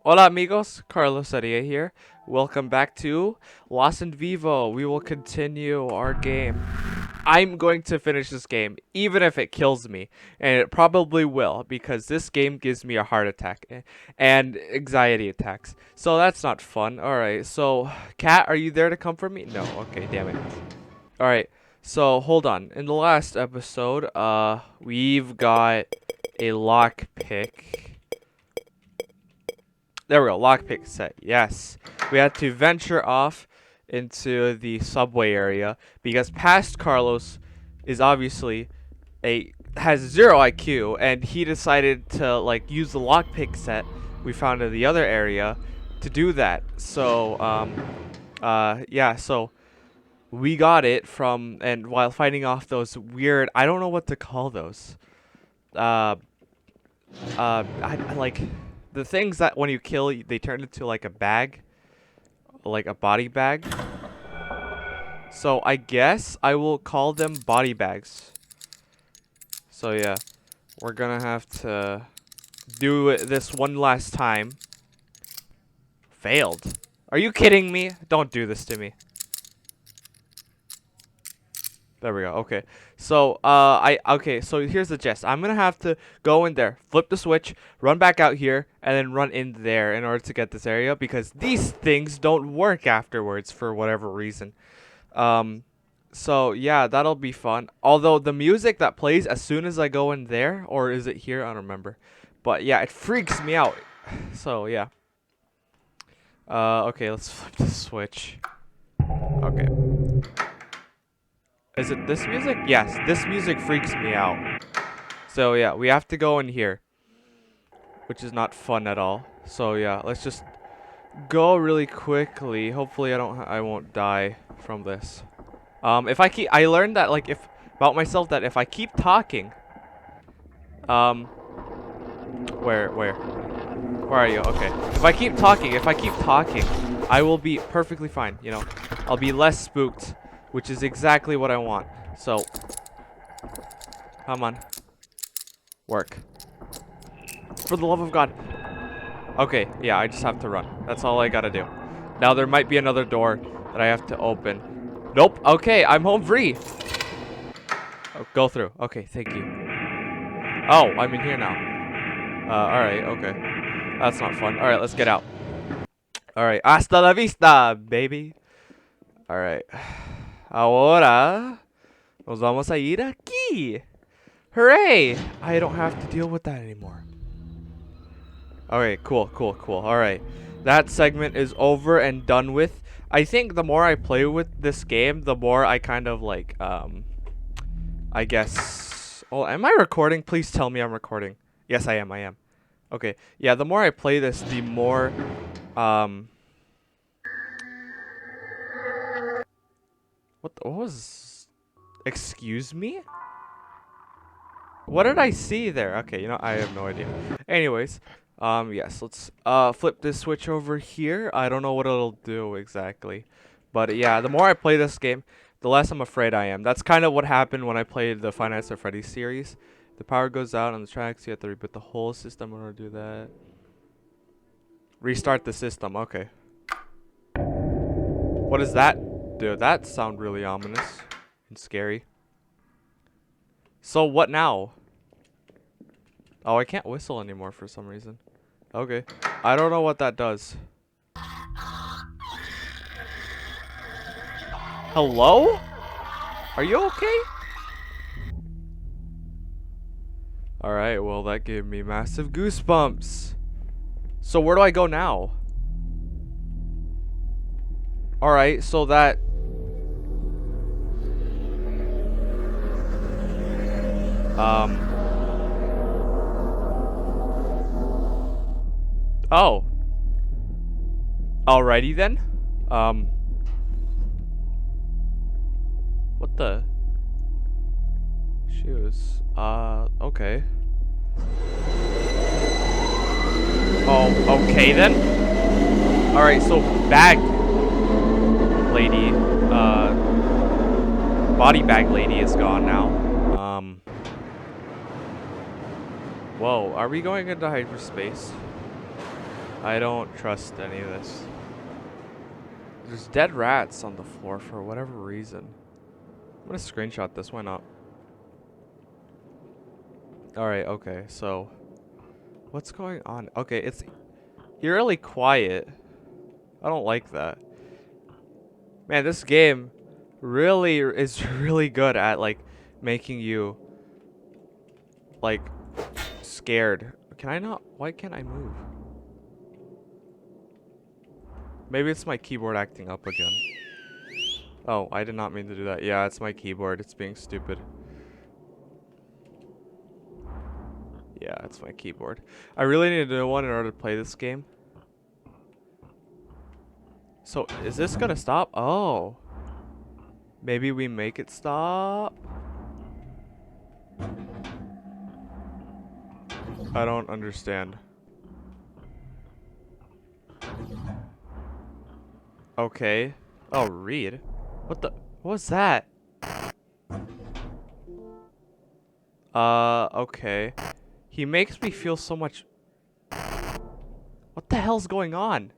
Hola amigos, Carlos Aria here. Welcome back to Lost in Vivo. We will continue our game. I'm going to finish this game, even if it kills me, and it probably will, because this game gives me a heart attack and anxiety attacks. So that's not fun. Alright, so, Cat, are you there to comfort me? No, okay, damn it. Alright, so hold on. In the last episode, we've got a lockpick. There we go, lockpick set. Yes, we had to venture off into the subway area because past Carlos is obviously has 0 IQ, and he decided to like use the lockpick set we found in the other area to do that. So yeah, so we got it from, and while fighting off those weird, I don't know what to call those. Uh, I like the things that when you kill, they turn into like a bag, like a body bag. So I guess I will call them body bags. So yeah, we're gonna have to do it this one last time. Failed. Are you kidding me? Don't do this to me. There we go. Okay. So, so here's the gist. I'm gonna have to go in there, flip the switch, run back out here, and then run in there in order to get this area because these things don't work afterwards for whatever reason. Um, so yeah, that'll be fun. Although the music that plays as soon as I go in there, or is it here? I don't remember. But yeah, it freaks me out. So yeah. Okay, let's flip the switch. Okay. Is it this music? Yes, this music freaks me out. So yeah, we have to go in here, which is not fun at all. So yeah, let's just go really quickly. Hopefully I won't die from this. I learned that like if about myself that if I keep talking, um, where are you? Okay. If I keep talking, I will be perfectly fine. You know, I'll be less spooked, which is exactly what I want. So, come on, work. For the love of God. Okay, yeah, I just have to run. That's all I gotta do. Now there might be another door that I have to open. Nope. Okay, I'm home free. Oh, go through. Okay, thank you. Oh, I'm in here now. Alright, okay. That's not fun. Alright, let's get out. Alright, hasta la vista, baby. Alright. Ahora nos vamos a ir aquí. Hooray! I don't have to deal with that anymore. Alright, cool. Alright. That segment is over and done with. I think the more I play with this game, the more I kind of like, I guess... Oh, am I recording? Please tell me I'm recording. Yes, I am. Okay, yeah, the more I play this, the more, what was... Excuse me? What did I see there? Okay, you know, I have no idea. Anyways, yes, let's flip this switch over here. I don't know what it'll do exactly. But yeah, the more I play this game, the less I'm afraid I am. That's kind of what happened when I played the Five Nights at Freddy's series. The power goes out on the tracks, you have to reboot the whole system in order to do that. Restart the system, okay. What does that do? That sound really ominous and scary. So what now? Oh, I can't whistle anymore for some reason. Okay. I don't know what that does. Hello? Are you okay? Alright, well that gave me massive goosebumps. So where do I go now? Alright, so that... Oh. Alrighty then. What the? Shoes. Okay. Oh, okay then. Alright, so bag lady, body bag lady is gone now. Whoa, are we going into hyperspace? I don't trust any of this. There's dead rats on the floor for whatever reason. I'm gonna screenshot this, why not? Alright, okay, so what's going on? Okay, it's eerily quiet. I don't like that. Man, this game really is really good at like making you like scared. Can I not? Why can't I move? Maybe it's my keyboard acting up again. Oh, I did not mean to do that. Yeah, it's my keyboard. It's being stupid. Yeah, it's my keyboard. I really need a new one in order to play this game. So, is this gonna stop? Oh. Maybe we make it stop? I don't understand. Okay. Oh, read. What the? What was that? Okay. He makes me feel so much. What the hell's going on?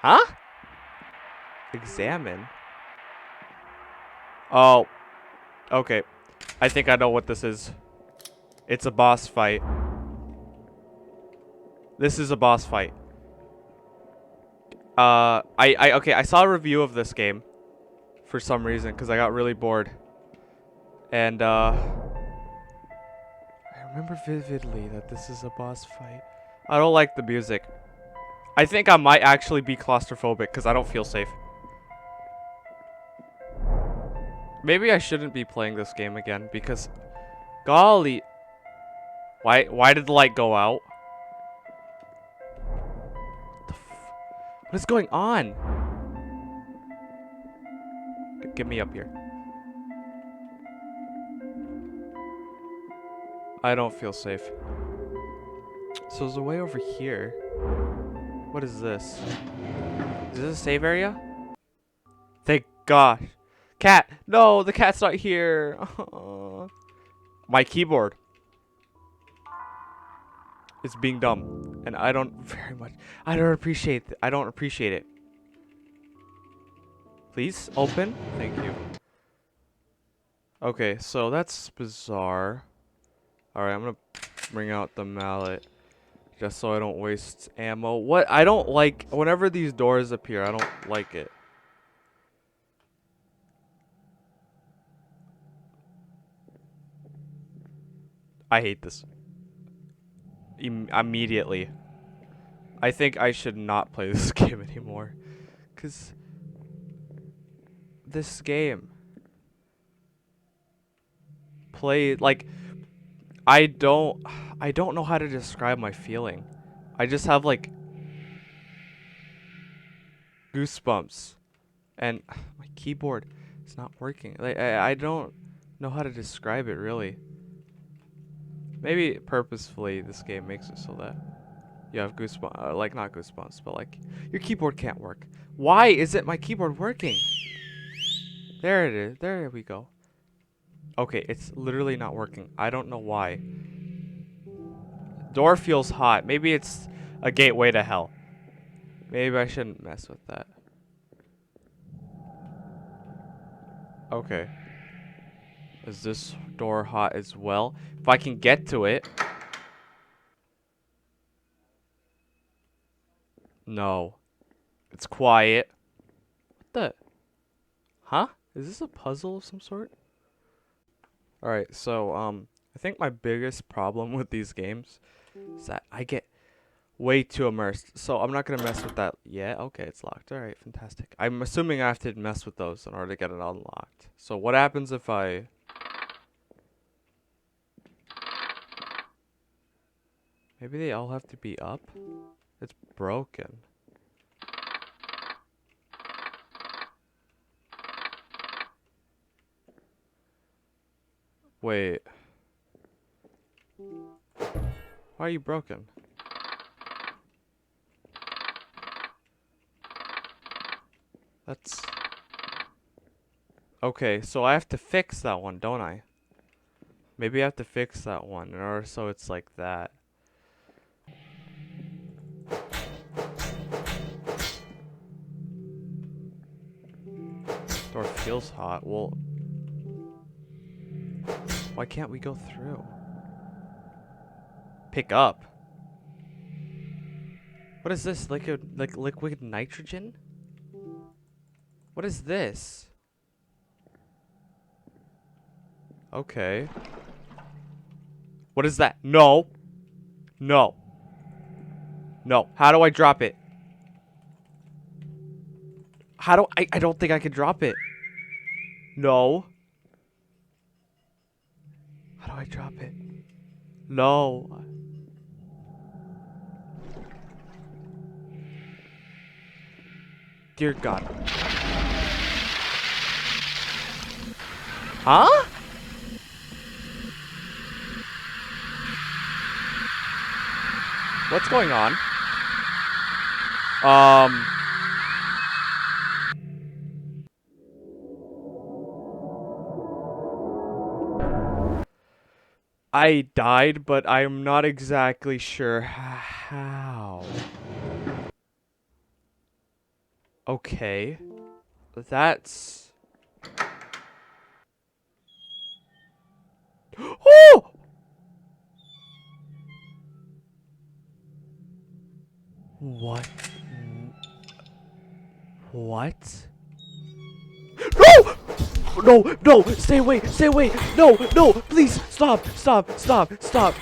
Huh? Examine. Oh. Okay. I think I know what this is. It's a boss fight. This is a boss fight. Okay, I saw a review of this game for some reason because I got really bored. And, I remember vividly that this is a boss fight. I don't like the music. I think I might actually be claustrophobic because I don't feel safe. Maybe I shouldn't be playing this game again because, golly, why did the light go out? What is going on? Get me up here. I don't feel safe. So there's a way over here. What is this? Is this a save area? Thank gosh. Cat! No, the cat's not here. My keyboard is being dumb. And I don't I don't appreciate it. Please, open. Thank you. Okay, so that's bizarre. Alright, I'm gonna bring out the mallet. Just so I don't waste ammo. What? I don't like... Whenever these doors appear, I don't like it. I hate this. Immediately. I think I should not play this game anymore. Because... This game... Like... I don't know how to describe my feeling. I just have, like... Goosebumps. And... My keyboard is not working. Like, I don't know how to describe it, really. Maybe purposefully this game makes it so that you have goosebumps, like not goosebumps, but like your keyboard can't work. Why isn't my keyboard working? There it is. There we go. Okay, it's literally not working. I don't know why. Door feels hot. Maybe it's a gateway to hell. Maybe I shouldn't mess with that. Okay. Is this door hot as well? If I can get to it. No. It's quiet. What the? Huh? Is this a puzzle of some sort? Alright, so, I think my biggest problem with these games is that I get way too immersed. So I'm not gonna mess with that yet. Okay, it's locked. Alright, fantastic. I'm assuming I have to mess with those in order to get it unlocked. So what happens if I... Maybe they all have to be up? It's broken. Wait. Why are you broken? That's... Okay, so I have to fix that one, don't I? Maybe I have to fix that one in order so it's like that. Door feels hot. Well, why can't we go through? Pick up. What is this? Like liquid nitrogen? What is this? Okay. What is that? No. No. No. How do I drop it? How do I don't think I can drop it. No. How do I drop it? No. Dear God. Huh? What's going on? I died, but I'm not exactly sure how. Okay. That's... Oh! What? What? No! No, no, stay away, stay away. No, no, please, stop, stop, stop, stop.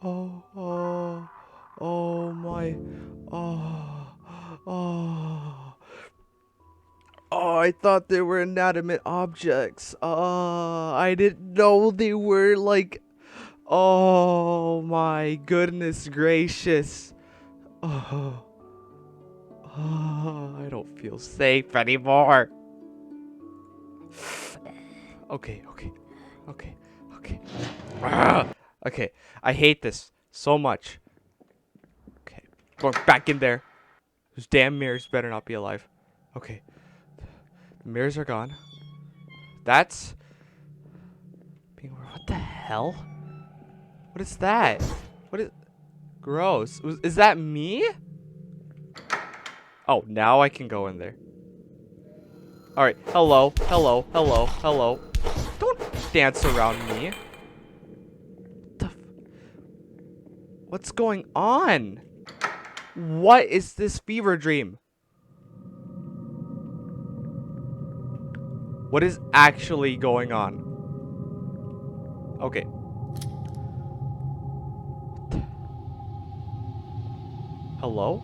Oh, oh, oh my, oh, oh. Oh, I thought they were inanimate objects. I didn't know they were like, oh my goodness gracious. Oh, oh, I don't feel safe anymore. Okay, okay, okay, okay. Okay, I hate this so much. Okay, going back in there. Those damn mirrors better not be alive. Okay, the mirrors are gone. That's... What the hell? What is that? What is... Gross. Is that me? Oh, now I can go in there. Alright, hello, hello, hello, hello. Don't dance around me. What's going on? What is this fever dream? What is actually going on? Okay. Hello?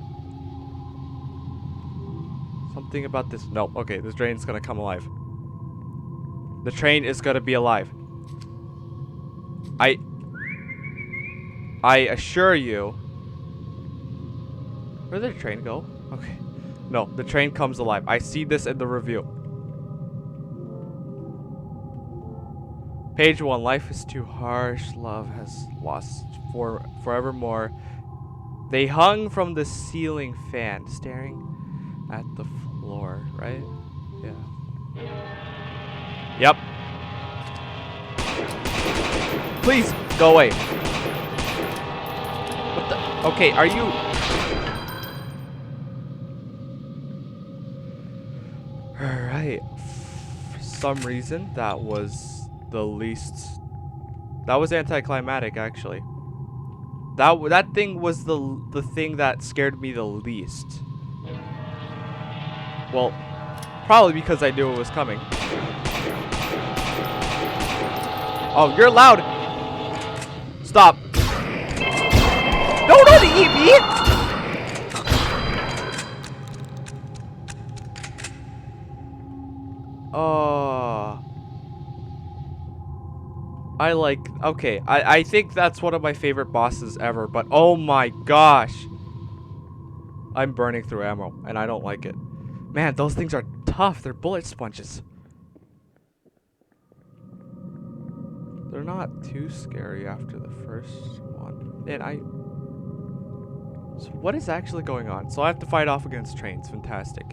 Something about this. No, okay, this train's gonna come alive. The train is gonna be alive. I assure you. Where did the train go? Okay. No, the train comes alive. I see this in the review. Page 1. Life is too harsh. Love has lost forevermore. They hung from the ceiling fan, staring at the floor, right? Yeah. Yep. Please, go away. What the? Okay, are you... Alright. For some reason, that was the least... That was anticlimactic, actually. That thing was the thing that scared me the least. Well, probably because I knew it was coming. Oh, you're loud! Stop! No, don't eat me! Okay, I think that's one of my favorite bosses ever, but oh my gosh. I'm burning through ammo, and I don't like it. Man, those things are tough. They're bullet sponges. They're not too scary after the first one. And So what is actually going on? So I have to fight off against trains. Fantastic.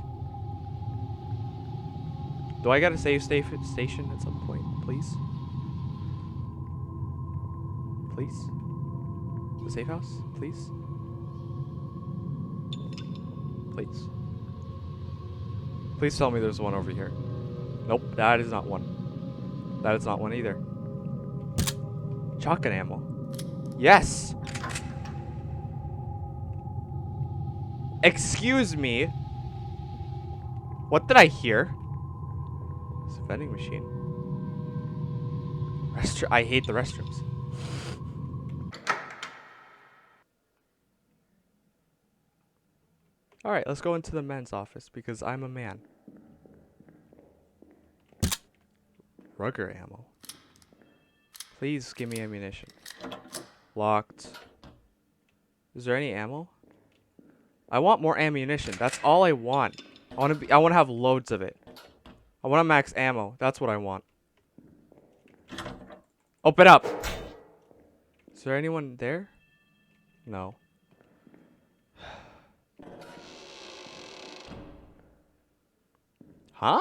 Do I gotta save station at some point, please? Please? The safe house? Please? Please? Please tell me there's one over here. Nope, that is not one. That is not one either. Shotgun ammo. Yes! Excuse me. What did I hear? It's a vending machine. I hate the restrooms. Alright, let's go into the men's office because I'm a man. Rugger ammo. Please give me ammunition. Locked. Is there any ammo? I want more ammunition. That's all I want. I want to have loads of it. I want to max ammo. That's what I want. Open up. Is there anyone there? No. Huh?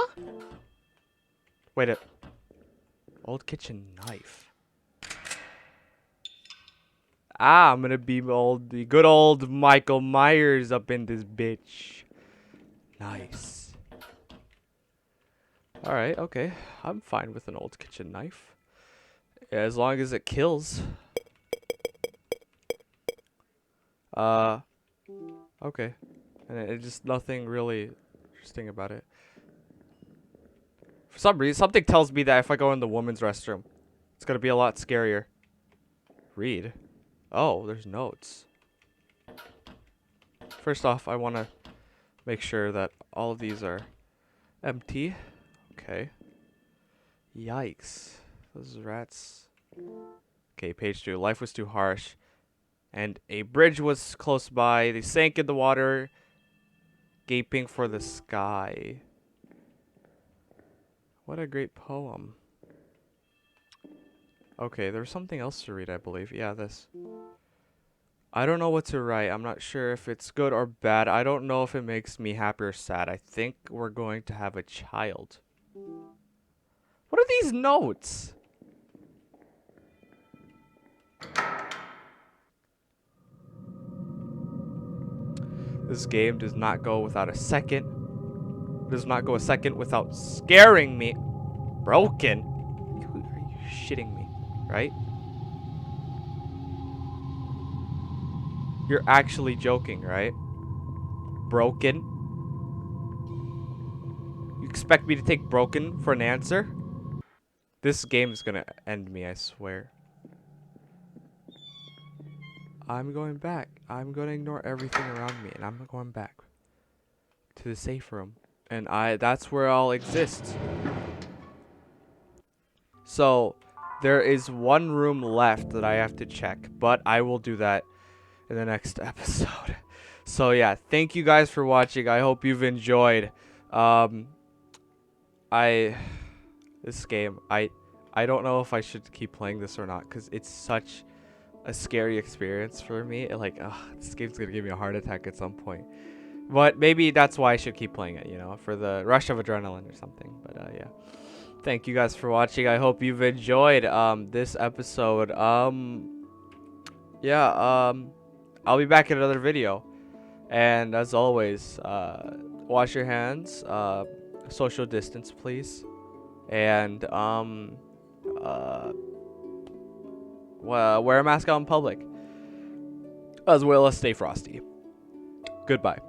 Wait a... Old kitchen knife. Ah, I'm gonna be the good old Michael Myers up in this bitch. Nice. Alright, okay. I'm fine with an old kitchen knife. Yeah, as long as it kills. Okay. And it just nothing really interesting about it. For some reason, something tells me that if I go in the woman's restroom, it's gonna be a lot scarier. Read. Oh, there's notes. First off, I want to make sure that all of these are empty. Okay. Yikes. Those rats. Okay, page 2. Life was too harsh. And a bridge was close by. They sank in the water, gaping for the sky. What a great poem. Okay, there's something else to read, I believe. Yeah, this. I don't know what to write. I'm not sure if it's good or bad. I don't know if it makes me happy or sad. I think we're going to have a child. What are these notes? This game does not go without a second. Does not go a second without scaring me. Broken? Are you shitting me? Right? You're actually joking, right? Broken? You expect me to take broken for an answer? This game is gonna end me, I swear. I'm going back. I'm gonna ignore everything around me, and I'm going back to the safe room. And that's where I'll exist. So, there is one room left that I have to check, but I will do that in the next episode. So yeah, thank you guys for watching. I hope you've enjoyed. This game, I don't know if I should keep playing this or not, because it's such a scary experience for me. This game's gonna give me a heart attack at some point. But maybe that's why I should keep playing it, you know, for the rush of adrenaline or something. But yeah. Thank you guys for watching. I hope you've enjoyed this episode. I'll be back in another video. And as always, wash your hands, social distance please. And wear a mask out in public. As well as stay frosty. Goodbye.